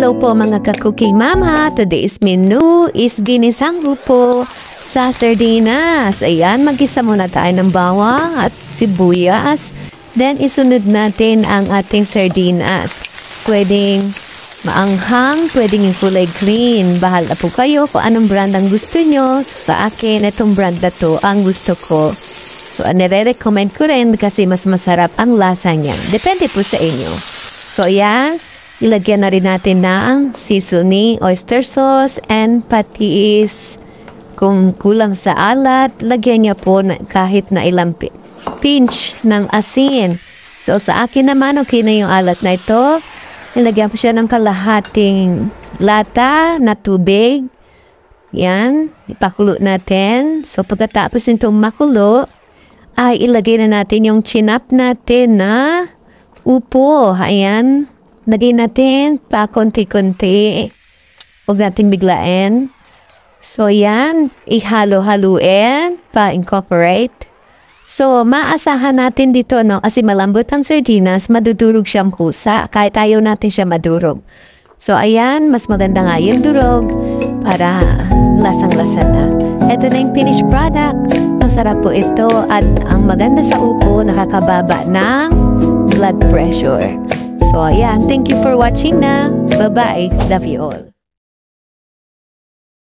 Hello po mga ka-cooking mama. Today's menu is ginisang upo sa sardinas. Ayan, mag-isa muna tayo ng bawang at sibuyas. Then, isunod natin ang ating sardinas. Pwedeng maanghang, pwedeng yung kulay green. Bahala po kayo kung anong brand ang gusto nyo. So, sa akin, itong brand na to ang gusto ko. So, nire-recommend ko rin kasi mas masarap ang lasa niya. Depende po sa inyo. So, ayan. Ilagyan na rin natin ng seasoning, oyster sauce, and patis. Kung kulang sa alat, lagyan niya po kahit na ilang pinch ng asin. So, sa akin naman, okay na yung alat na ito. Ilagyan po siya ng kalahating lata na tubig. Yan, ipakulo natin. So, pagkatapos nitong makulo, ay ilagay na natin yung chinap natin na upo. Ayan. Lagay natin pa konti-konti. Huwag natin biglain. So, yan. Ihalo-haluin. Pa-incorporate. So, maasahan natin dito, no? Kasi malambot ang sardinas, madudurog siyang kusa. Kahit ayaw natin siya madurog. So, ayan. Mas maganda nga yung durog para lasang-lasa na. Ito na yung finished product. Masarap po ito. At ang maganda sa upo, nakakababa ng blood pressure. So, ayan. Thank you for watching na. Bye-bye. Love you all.